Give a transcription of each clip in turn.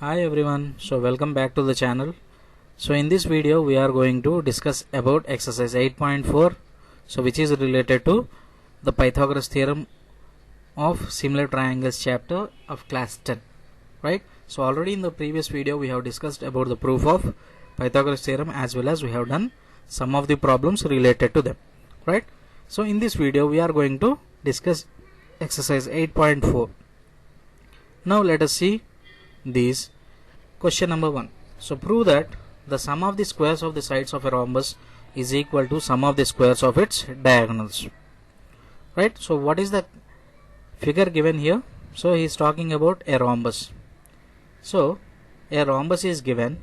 Hi everyone, so welcome back to the channel. So in this video we are going to discuss about exercise 8.4, so which is related to the Pythagoras theorem of similar triangles chapter of class 10, right? So already in the previous video we have discussed about the proof of Pythagoras theorem as well as we have done some of the problems related to them, right? So in this video we are going to discuss exercise 8.4. Now let us see these. Question number 1. So prove that the sum of the squares of the sides of a rhombus is equal to sum of the squares of its diagonals. Right? So what is the figure given here? So he is talking about a rhombus. So a rhombus is given.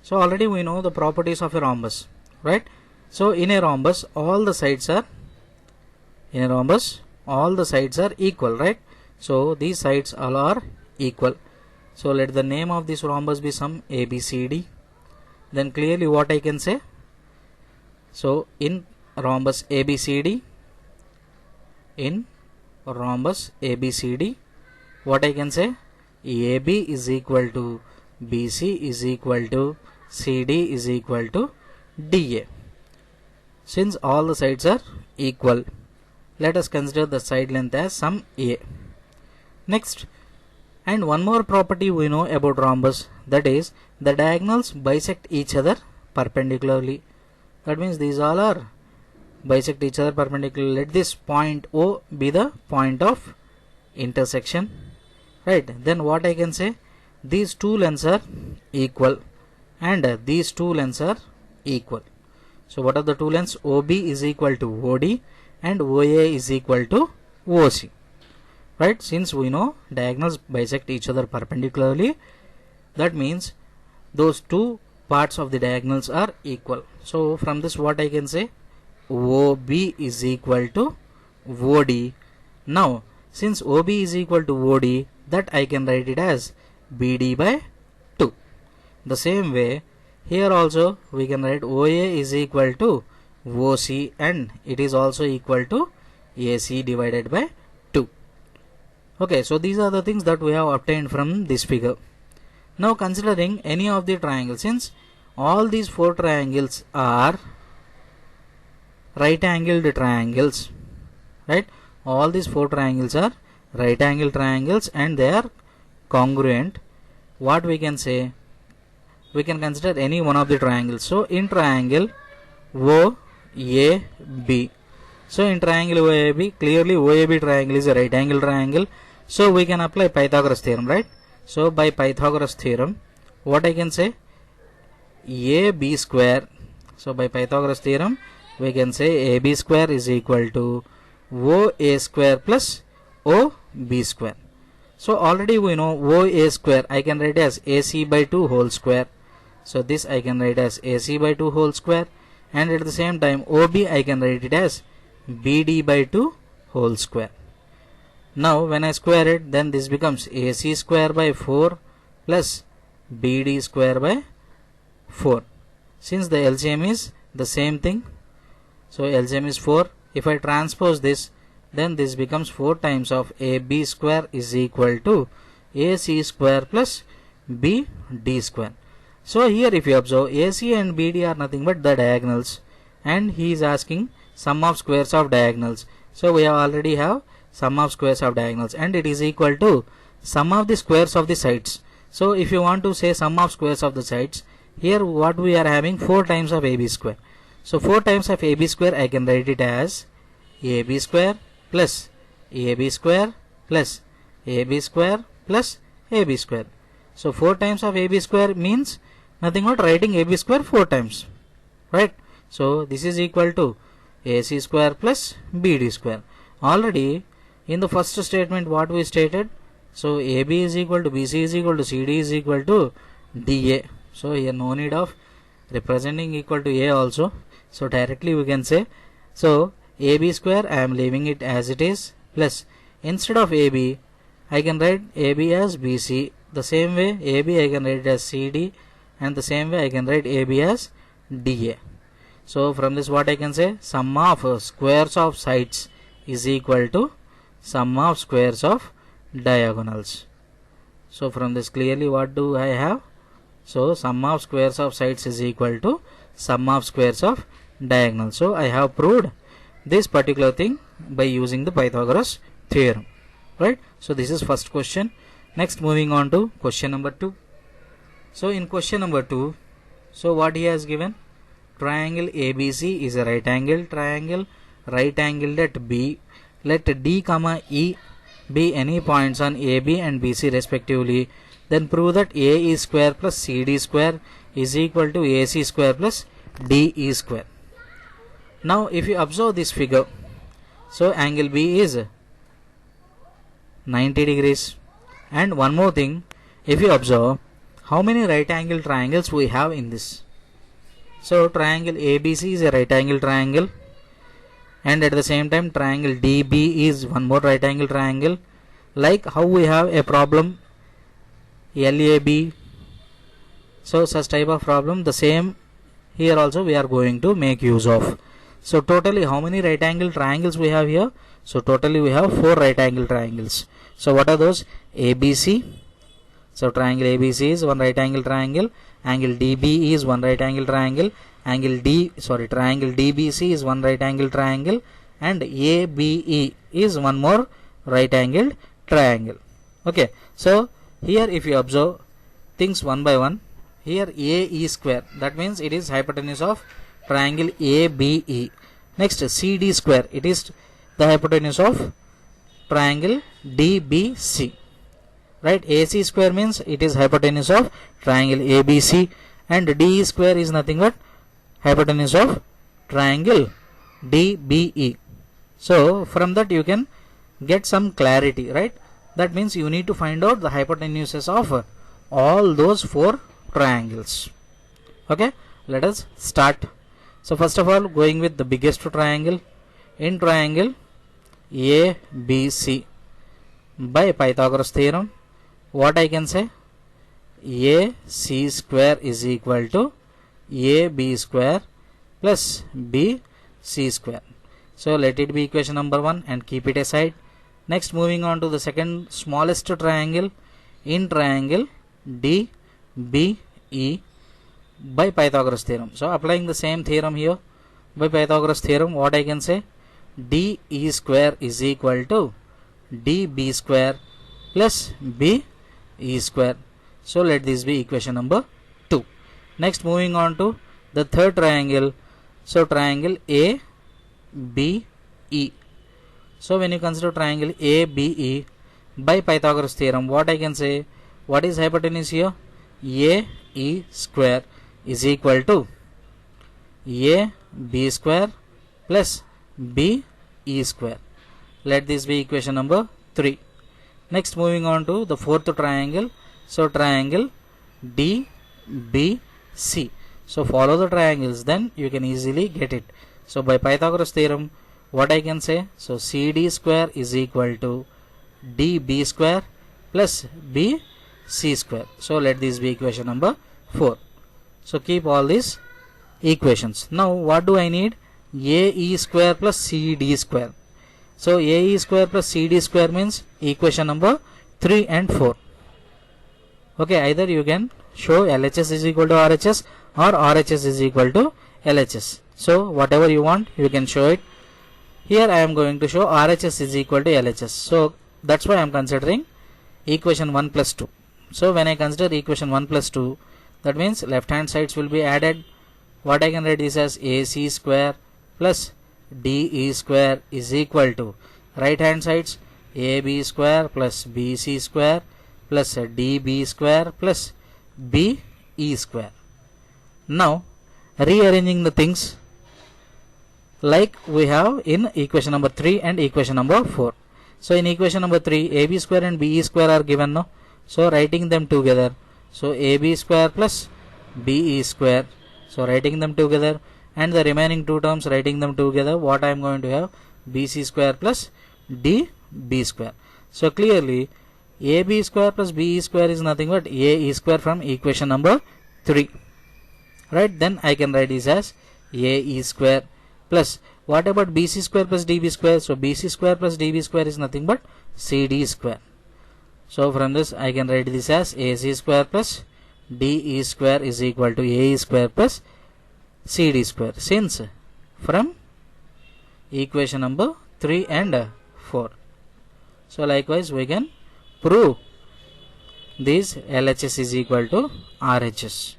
So already we know the properties of a rhombus. Right? So in a rhombus all the sides are equal. Right? So these sides all are equal. So let the name of this rhombus be some ABCD. Then clearly what I can say? So in rhombus ABCD, what I can say? AB is equal to BC is equal to CD is equal to DA. Since all the sides are equal, let us consider the side length as some A. Next, and one more property we know about rhombus, that is the diagonals bisect each other perpendicularly. That means these all are bisect each other perpendicularly. Let this point O be the point of intersection. Right? Then what I can say? These two lengths are equal and these two lengths are equal. So what are the two lengths? OB is equal to OD and OA is equal to OC. Right? Since we know diagonals bisect each other perpendicularly, that means those two parts of the diagonals are equal. So from this what I can say? OB is equal to OD. Now since OB is equal to OD, that I can write it as BD by 2. The same way here also we can write OA is equal to OC and it is also equal to AC divided by 2. Okay, so these are the things that we have obtained from this figure. Now considering any of the triangles, since all these four triangles are right angled triangles, right? All these four triangles are right angled triangles and they are congruent. What we can say? We can consider any one of the triangles. So in triangle OAB, so in triangle OAB, clearly OAB triangle is a right angle triangle. So we can apply Pythagoras theorem, right? So by Pythagoras theorem, what I can say? AB square. So by Pythagoras theorem, we can say AB square is equal to OA square plus OB square. So already we know OA square, I can write as AC by 2 whole square. So this I can write as AC by 2 whole square. And at the same time OB I can write it as BD by 2 whole square. Now when I square it, then this becomes AC square by 4 plus BD square by 4. Since the LCM is the same thing, so LCM is 4. If I transpose this, then this becomes 4 times of AB square is equal to AC square plus BD square. So here if you observe, AC and BD are nothing but the diagonals and he is asking sum of squares of diagonals. So we already have sum of squares of diagonals and it is equal to sum of the squares of the sides. So if you want to say sum of squares of the sides, here what we are having 4 times of AB square. So 4 times of AB square I can write it as AB square plus AB square plus AB square plus AB square. So 4 times of AB square means nothing but writing AB square 4 times, right? So this is equal to AC square plus BD square. Already in the first statement what we stated? So AB is equal to BC is equal to CD is equal to DA. So here no need of representing equal to A also. So directly we can say, so AB square I am leaving it as it is plus instead of AB I can write AB as BC. The same way AB I can write it as CD and the same way I can write AB as DA. So from this what I can say? Sum of squares of sides is equal to sum of squares of diagonals. So from this clearly what do I have? So sum of squares of sides is equal to sum of squares of diagonal. So I have proved this particular thing by using the Pythagoras theorem, right? So this is first question. Next, moving on to question number 2. So in question number 2, so what he has given? Triangle ABC is a right angle triangle, right angled at B. Let D comma E be any points on AB and BC respectively. Then prove that AE square plus CD square is equal to AC square plus DE square. Now if you observe this figure, so angle B is 90 degrees. And one more thing, if you observe how many right angle triangles we have in this. So triangle ABC is a right angle triangle, and at the same time triangle DB is one more right angle triangle. Like how we have a problem LAB, so such type of problem, the same here also we are going to make use of. So totally how many right angle triangles we have here? So totally we have 4 right angle triangles. So what are those? ABC. So triangle ABC is one right angle triangle, angle DB is one right angle triangle, triangle DBC is one right angle triangle, and ABE is one more right angled triangle. Okay, so here if you observe things one by one, here AE square, that means it is hypotenuse of triangle ABE. Next CD square, it is the hypotenuse of triangle DBC. Right, AC square means it is hypotenuse of triangle ABC, and DE square is nothing but hypotenuse of triangle DBE. So from that you can get some clarity, right? That means you need to find out the hypotenuses of all those 4 triangles. Okay, let us start. So first of all, going with the biggest triangle. In triangle ABC, by Pythagoras theorem, what I can say? AC square is equal to AB square plus BC square. So let it be equation number 1 and keep it aside. Next, moving on to the second smallest triangle. In triangle DBE, by Pythagoras theorem. So applying the same theorem here, by Pythagoras theorem, what I can say? DE square is equal to DB square plus BE square. So let this be equation number 2. Next, moving on to the third triangle. So triangle ABE. So when you consider triangle ABE, by Pythagoras theorem, what I can say? What is hypotenuse here? AE square is equal to AB square plus BE square. Let this be equation number 3. Next, moving on to the fourth triangle. So triangle DBC. So follow the triangles, then you can easily get it. So by Pythagoras theorem, what I can say? So CD square is equal to DB square plus BC square. So let this be equation number 4. So keep all these equations. Now what do I need? AE square plus CD square. So AE square plus CD square means equation number 3 and 4. Okay, either you can show LHS is equal to RHS or RHS is equal to LHS. So whatever you want, you can show it. Here I am going to show RHS is equal to LHS. So that's why I am considering equation 1 plus 2. So when I consider equation 1 plus 2, that means left hand sides will be added. What I can write is as AC square plus DE square is equal to right hand sides AB square plus BC square plus DB square plus BE square. Now rearranging the things like we have in equation number 3 and equation number 4. So in equation number 3, AB square and BE square are given now. So writing them together. So AB square plus BE square. So writing them together, and the remaining two terms writing them together, what I am going to have? BC square plus DB square. So clearly AB square plus BE square is nothing but AE square from equation number 3. Right, then I can write this as AE square plus, what about BC square plus DB square? So BC square plus DB square is nothing but CD square. So from this I can write this as AC square plus DE square is equal to AE square plus CD square, since from equation number 3 and 4. So likewise we can prove this LHS is equal to RHS.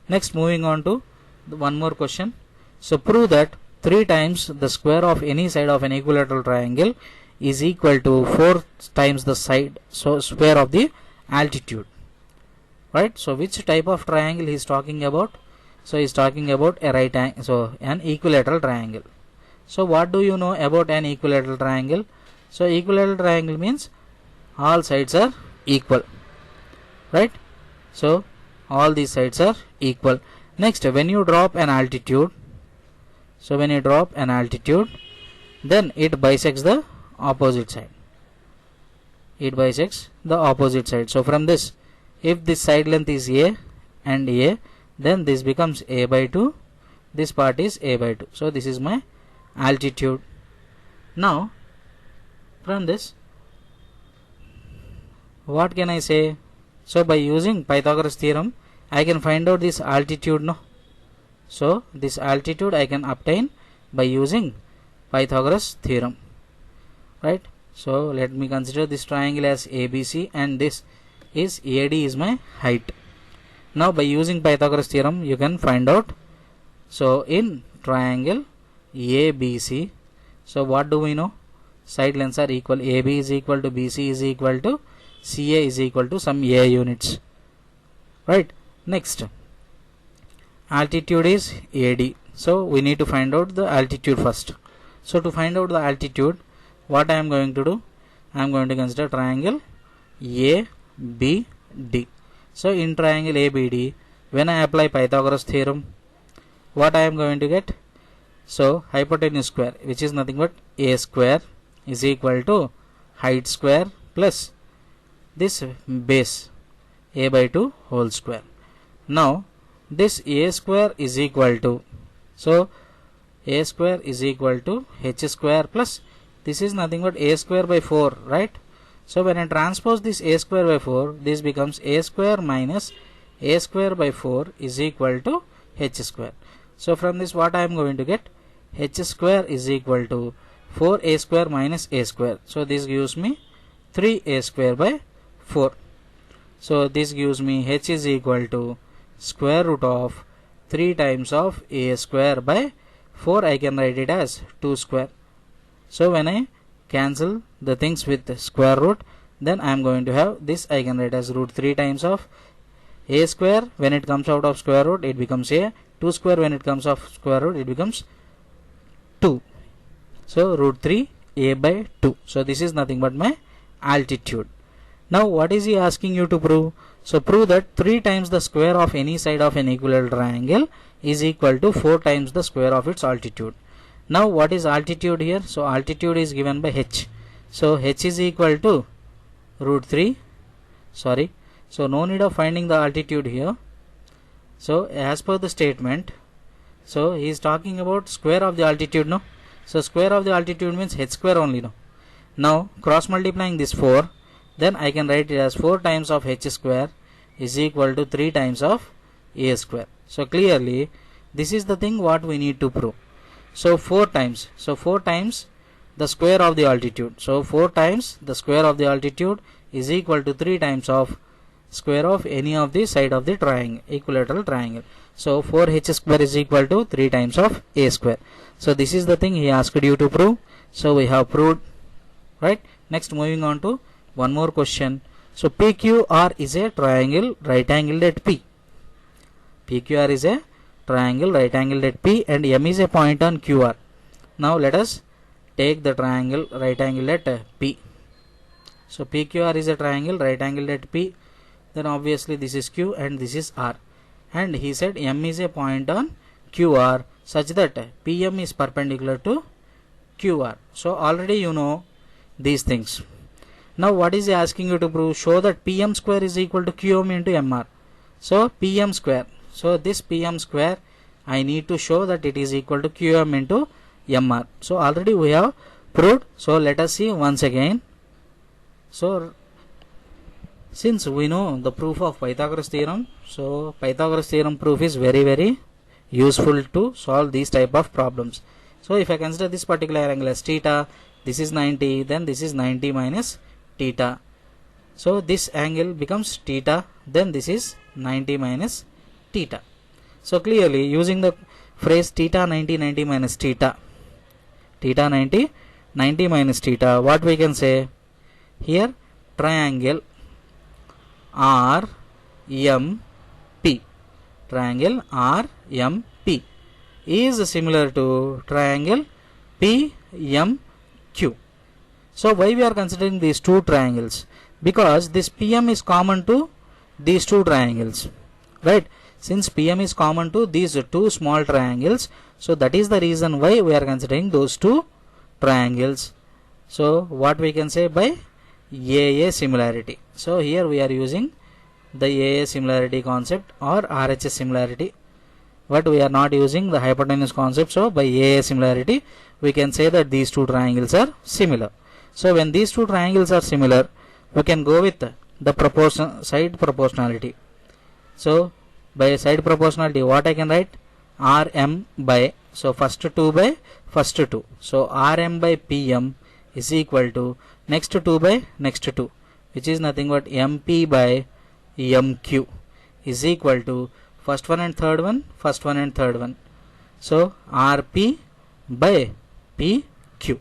Next, moving on to one more question. So prove that 3 times the square of any side of an equilateral triangle is equal to 4 times the side, so square of the altitude. Right? So which type of triangle he is talking about? So he is talking about a right angle, so an equilateral triangle. So what do you know about an equilateral triangle? So equilateral triangle means all sides are equal, right? So all these sides are equal. Next, when you drop an altitude, so when you drop an altitude, then it bisects the opposite side. It bisects the opposite side. So from this, if this side length is A and A, then this becomes A by 2, this part is A by 2. So this is my altitude. Now from this, what can I say? So by using Pythagoras theorem, I can find out this altitude, no? So this altitude I can obtain by using Pythagoras theorem, right? So let me consider this triangle as ABC, and this is AD is my height. Now by using Pythagoras theorem you can find out. So in triangle ABC, so what do we know? Side lengths are equal. AB is equal to BC is equal to CA is equal to some A units, right? Next, altitude is AD. So we need to find out the altitude first. So to find out the altitude, what I am going to do? I am going to consider triangle ABD. So in triangle ABD, when I apply Pythagoras theorem, what I am going to get? So hypotenuse square, which is nothing but A square, is equal to height square plus this base A by 2 whole square. Now this A square is equal to, so A square is equal to H square plus this is nothing but A square by 4, right? So when I transpose this A square by 4, this becomes A square minus A square by 4 is equal to H square. So from this what I am going to get? H square is equal to 4A square minus A square. So this gives me 3A square by 4. So this gives me H is equal to square root of 3 times of A square by 4. I can write it as 2 square. So when I cancel the things with square root, then I am going to have this, I can write as root 3 times of A square. When it comes out of square root, it becomes A. 2 square, when it comes off square root, it becomes 2. So root 3 A by 2. So this is nothing but my altitude. Now what is he asking you to prove? So prove that 3 times the square of any side of an equilateral triangle is equal to 4 times the square of its altitude. Now what is altitude here? So altitude is given by H. So H is equal to root 3. Sorry. So no need of finding the altitude here. So as per the statement, so he is talking about square of the altitude, no? So square of the altitude means H square only, no? Now cross multiplying this 4, then I can write it as 4 times of H square is equal to 3 times of A square. So clearly this is the thing what we need to prove. So 4 times. So 4 times the square of the altitude. So 4 times the square of the altitude is equal to 3 times of square of any of the side of the triangle, equilateral triangle. So 4H square is equal to 3 times of A square. So this is the thing he asked you to prove. So we have proved, right? Next, moving on to one more question. So PQR is a triangle right angled at P. PQR is a triangle right angled at P and M is a point on QR. Now let us take the triangle right angled at P. So PQR is a triangle right angled at P. Then obviously this is Q and this is R. And he said M is a point on QR such that PM is perpendicular to QR. So already you know these things. Now what is he asking you to prove? Show that PM square is equal to QM into MR. So PM square. So this PM square I need to show that it is equal to QM into MR. So already we have proved. So let us see once again. So Since we know the proof of Pythagoras theorem, so Pythagoras theorem proof is very useful to solve these type of problems. So if I consider this particular angle as theta, this is 90, then this is 90 minus theta. So this angle becomes theta, then this is 90 minus theta. So clearly using the phrase theta 90 90 minus theta, theta 90 90 minus theta, what we can say here, triangle RMP, triangle RMP is similar to triangle PMQ. So why we are considering these two triangles? Because this PM is common to these two triangles, right? Since PM is common to these two small triangles, so that is the reason why we are considering those two triangles. So what we can say by AA similarity. So here we are using the AA similarity concept or RHS similarity, but we are not using the hypotenuse concept. So by AA similarity we can say that these two triangles are similar. So when these two triangles are similar, we can go with the side proportionality. So by side proportionality, what I can write, RM by, so first 2 by first 2, so RM by PM is equal to next 2 by next 2, which is nothing but MP by MQ is equal to first one and third one, first one and third one, so RP by PQ.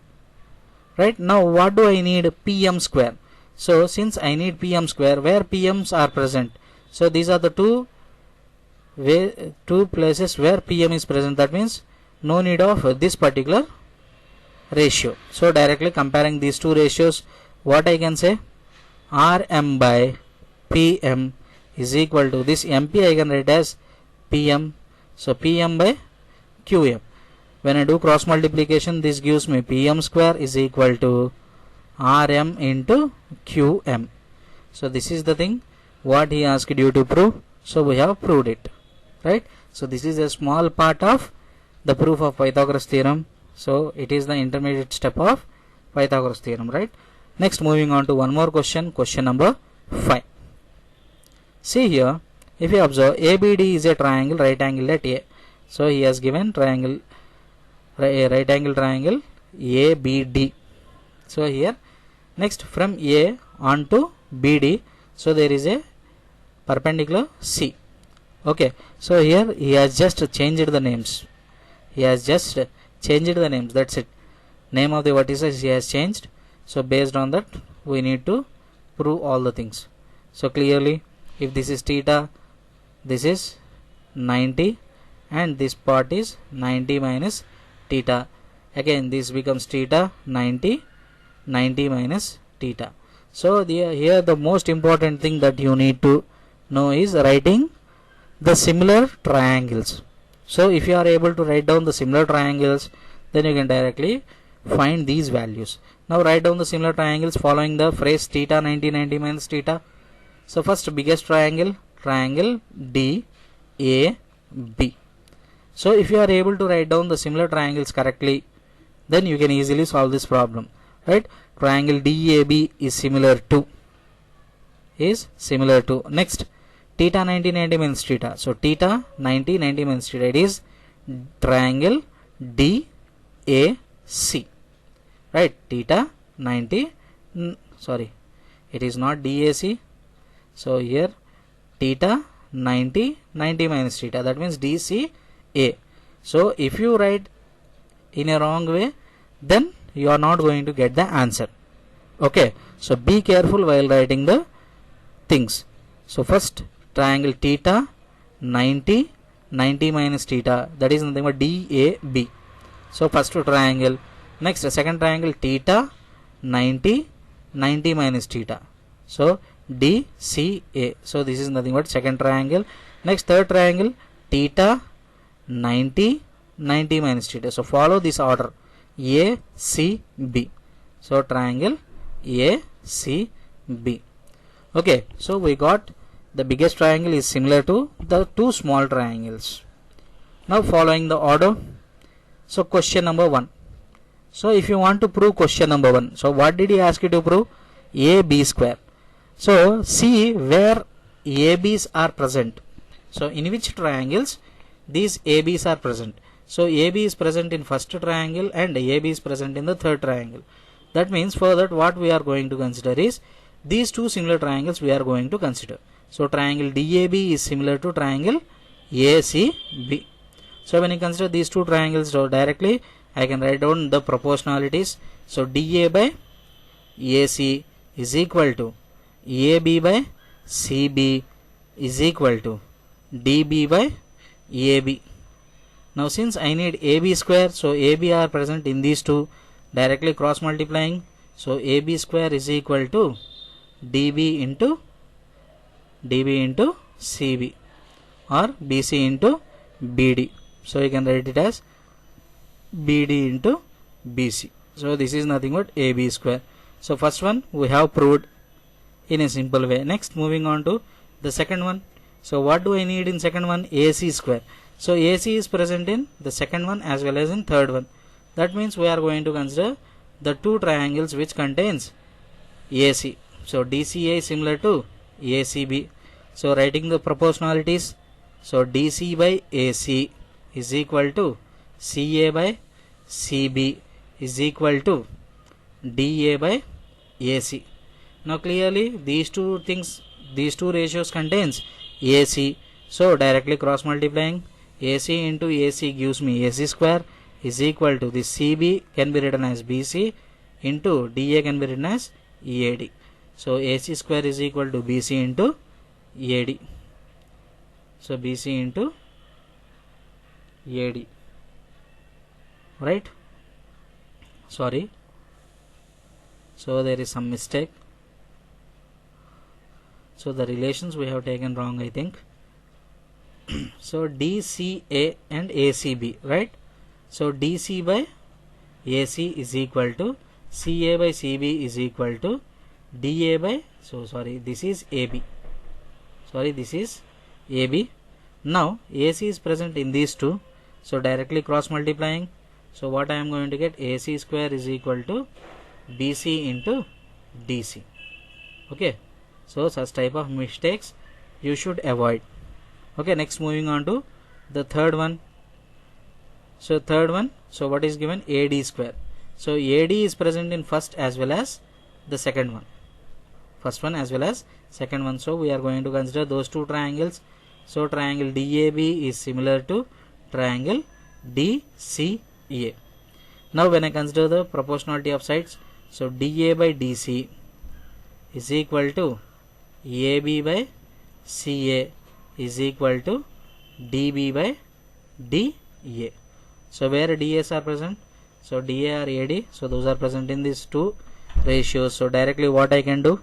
Right, now what do I need? PM square. So since I need PM square, where PMs are present, so these are the two places where PM is present, that means no need of this particular ratio. So directly comparing these two ratios, what I can say, RM by PM is equal to this MP I can write as PM, so PM by QM. When I do cross multiplication, this gives me PM square is equal to RM into QM. So this is the thing what he asked you to prove, so we have proved it, right? So this is a small part of the proof of Pythagoras theorem. So it is the intermediate step of Pythagoras theorem, right? Next, moving on to one more question, question number 5. See here, if you observe, ABD is a triangle right angle at A. So he has given triangle, right angle triangle ABD. So here, next from A on to BD, so there is a perpendicular C. Okay, so here he has just changed the names. He has just changed the names, that's it. Name of the vertices he has changed. So based on that, we need to prove all the things. So clearly, if this is theta, this is 90 and this part is 90 minus theta. Again this becomes theta 90 minus theta. So here the most important thing that you need to know is writing the similar triangles. So if you are able to write down the similar triangles, then you can directly find these values. Now write down the similar triangles following the phrase theta 90 minus theta. So first biggest triangle, triangle DAB. So if you are able to write down the similar triangles correctly, then you can easily solve this problem, right? Triangle DAB is similar to next theta 90 minus theta. So theta 90 minus theta, it is triangle DAC, right? Theta 90, sorry, it is not DAC. So here theta 90 minus theta, that means DCA. So if you write in a wrong way, then you are not going to get the answer. Okay, so be careful while writing the things. So first triangle theta 90 minus theta, that is nothing but DAB. So first triangle. Next second triangle theta 90 minus theta, so DCA. So this is nothing but second triangle. Next third triangle theta 90 minus theta. So follow this order, ACB. So triangle ACB. Okay, so we got the biggest triangle is similar to the two small triangles. Now following the order, so question number 1. So if you want to prove question number 1, so what did he ask you to prove? AB square. So see where ABs are present. So in which triangles these ABs are present. So AB is present in first triangle and AB is present in the third triangle. That means for that what we are going to consider is these two similar triangles we are going to consider. So triangle DAB is similar to triangle ACB. So when you consider these two triangles, so directly I can write down the proportionalities. So DA by AC is equal to AB by CB is equal to DB by AB. Now since I need AB square, so AB are present in these two, directly cross multiplying. So AB square is equal to DB into CB or BC into BD. So you can write it as BD into BC. So this is nothing but AB square. So first one we have proved in a simple way. Next, moving on to the second one. So what do I need in second one? AC square. So AC is present in the second one as well as in third one. That means we are going to consider the two triangles which contains AC. So DCA is similar to ACB. So writing the proportionalities. So DC by AC is equal to CA by CB is equal to DA by AC. Now clearly these two ratios contains AC. So directly cross multiplying, AC into AC gives me AC square is equal to this CB can be written as BC into DA can be written as AD. So AC square is equal to BC into AD. So BC into AD. Right? Sorry. So there is some mistake. So the relations we have taken wrong, I think. So DCA and ACB, right? So DC by AC is equal to CA by CB is equal to DA by, so sorry, this is AB. Sorry, this is AB. Now AC is present in these two. So directly cross multiplying. So what I am going to get? AC square is equal to BC into DC. Okay. So such type of mistakes you should avoid. Okay, next moving on to the third one. So third one, so what is given? AD square. So AD is present in first as well as the second one. First one as well as second one. So we are going to consider those two triangles. So triangle DAB is similar to triangle DCA. Now when I consider the proportionality of sides, so DA by DC is equal to AB by CA is equal to DB by DA. So where DAs are present? So DA or AD, so those are present in these two ratios. So directly what I can do?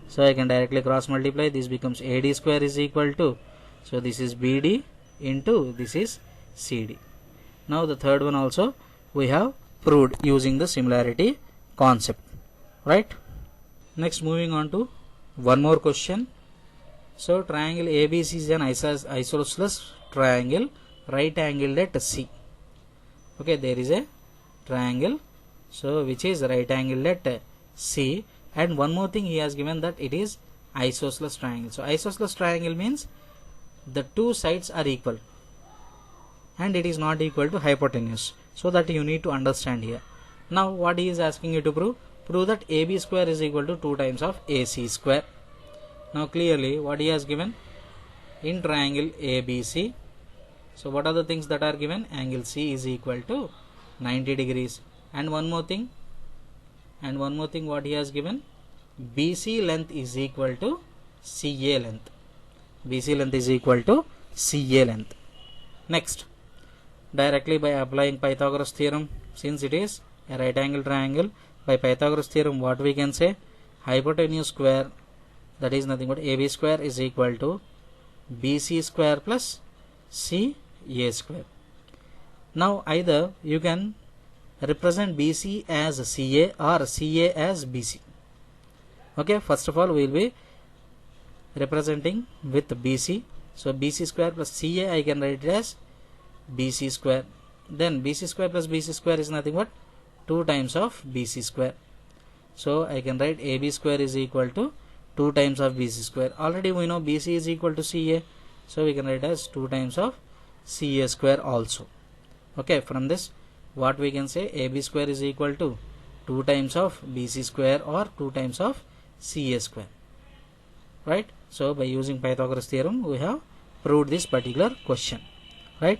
So I can directly cross multiply. This becomes AD square is equal to, so this is BD into this is CD. Now the third one also we have proved using the similarity concept, right? Next moving on to one more question. So triangle ABC is an isosceles triangle right angled at C. Okay, there is a triangle so which is right angled at C, and one more thing he has given that it is isosceles triangle. So isosceles triangle means the two sides are equal and it is not equal to hypotenuse. So that you need to understand here. Now what he is asking you to prove? Prove that AB square is equal to 2 times of AC square. Now clearly what he has given? In triangle ABC, so what are the things that are given? Angle C is equal to 90 degrees. And one more thing what he has given? BC length is equal to CA length. BC length is equal to CA length. Next, directly by applying Pythagoras theorem, since it is a right angle triangle, by Pythagoras theorem what we can say? Hypotenuse square, that is nothing but AB square is equal to BC square plus CA square. Now either you can represent BC as CA or CA as BC. Okay, first of all we will be representing with BC. So BC square plus CA I can write it as BC square. Then BC square plus BC square is nothing but 2 times of BC square. So I can write AB square is equal to 2 times of BC square. Already we know BC is equal to CA, so we can write as 2 times of CA square also. Okay, from this what we can say, AB square is equal to 2 times of BC square or 2 times of CA square, right? So by using Pythagoras theorem we have proved this particular question, right?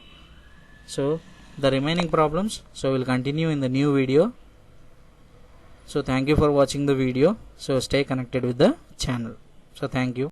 So the remaining problems, so we'll continue in the new video. So thank you for watching the video. So stay connected with the channel. So thank you.